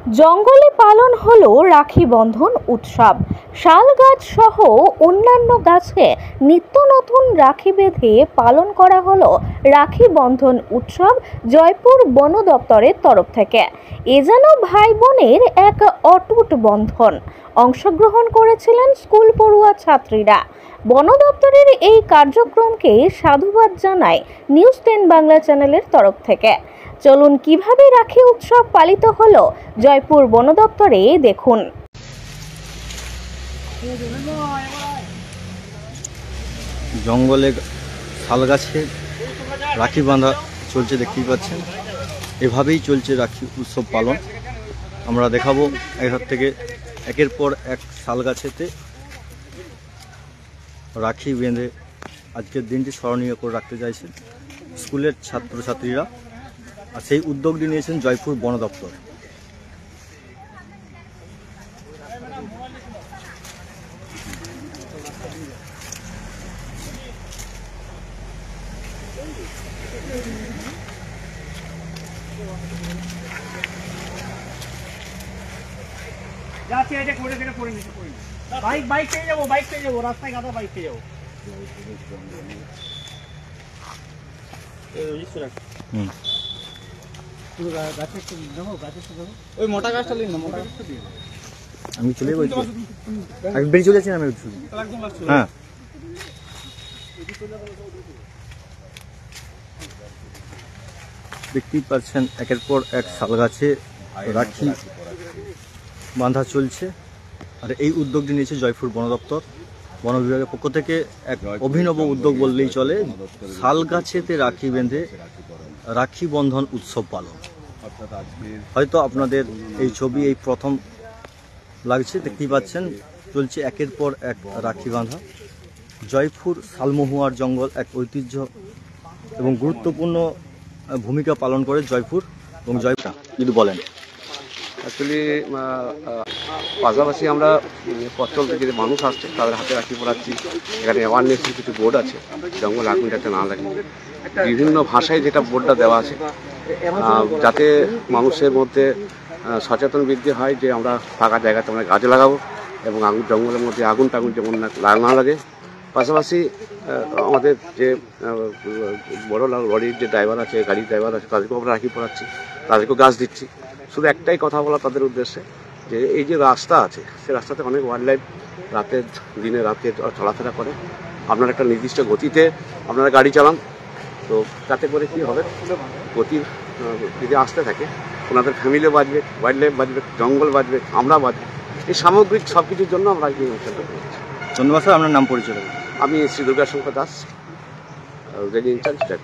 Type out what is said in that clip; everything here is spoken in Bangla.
জঙ্গলে পালন হলো রাখি বন্ধন উৎসব। শাল গাছ সহ অন্যান্য গাছে নিত্য নতুন রাখি বেঁধে পালন করা হলো রাখি বন্ধন উৎসব জয়পুর বন দপ্তরের তরফ থেকে। এ যেন ভাই বোনের এক অটুট বন্ধন। অংশগ্রহণ করেছিলেন স্কুল পড়ুয়া ছাত্রীরা। বন দপ্তরের এই কার্যক্রমকে সাধুবাদ জানায় নিউজ 10 বাংলা চ্যানেলের তরফ থেকে। চলুন কিভাবে রাখি উৎসব পালিত হলো জয়পুর বন দপ্তরে দেখুন। জঙ্গলে শাল গাছে রাখি বাঁধা চলছে, দেখতেই পাচ্ছেন। এভাবেই চলছে রাখি উৎসব পালন। আমরা দেখাবো এখান থেকে একের পর এক শাল গাছেতে রাখি বেঁধে আজকের দিনটি স্মরণীয় করে রাখতে চাইছেন স্কুলের ছাত্রছাত্রীরা, আর সেই উদ্যোগটি নিয়েছেন জয়পুর বন দপ্তর। বাইক পেয়ে যাবো রাস্তায় গাদা বাইক পেয়ে যাবো। ওই মোটা গাছটা নিন না, মোটা গাছটা দিয়ে আমি চলে বলছি, আমি বেরিয়ে চলে যাচ্ছি। আমি হ্যাঁ, দেখতেই পাচ্ছেন একের পর এক শাল গাছে রাখি বাঁধা চলছে, আর এই উদ্যোগটি নিয়েছে জয়পুর বন দপ্তর। বন বিভাগের পক্ষ থেকে এক অভিনব উদ্যোগ বললেই চলে। শাল গাছেতে রাখি বেঁধে রাখি বন্ধন উৎসব পালন। হয়তো আপনাদের এই ছবি এই প্রথম লাগছে, দেখতেই পাচ্ছেন চলছে একের পর এক রাখি বাঁধা। জয়পুর শালমহুয়ার জঙ্গল এক ঐতিহ্য এবং গুরুত্বপূর্ণ ভূমিকা পালন করে জয়পুর এবং জয়পুর যদি বলেন। অ্যাকচুয়ালি পাশাপাশি আমরা পথচল থেকে যে মানুষ আসছে তাদের হাতে রাখি পড়াচ্ছি। এখানে অ্যাওয়ারনেসের কিছু বোর্ড আছে, জঙ্গল আগুন যাতে না লাগে, বিভিন্ন ভাষায় যেটা বোর্ডটা দেওয়া আছে, যাতে মানুষের মধ্যে সচেতন বৃদ্ধি হয় যে আমরা ফাঁকা জায়গাতে আমরা গাছ লাগাবো এবং জঙ্গলের মধ্যে আগুন টাগুন যেমন না লাগে। পাশাপাশি আমাদের যে বড় লরির যে ড্রাইভার আছে, গাড়ির ড্রাইভার আছে, তাদেরকেও আমরা রাখি পড়াচ্ছি, তাদেরকেও গাছ দিচ্ছি। শুধু একটাই কথা বলা তাদের উদ্দেশ্যে যে এই যে রাস্তা আছে, সে রাস্তাতে অনেক ওয়াইল্ড লাইফ দিনে রাতে চলাফেরা করে। আপনার একটা নির্দিষ্ট গতিতে আপনারা গাড়ি চালান, তো তাতে করে কী হবে, গতির যদি আসতে থাকে ওনাদের ফ্যামিলি বাঁচবে, ওয়াইল্ড লাইফ বাঁচবে, জঙ্গল বাঁচবে, আমরা বাঁচবে। এই সামগ্রিক সব কিছুর জন্য আমরা এই অনুষ্ঠানটা করছি। ধন্যবাদ স্যার। আপনার নাম পরিচয়? আমি শ্রী দুর্গাশঙ্কর দাস, রেঞ্জ ইনচার্জ।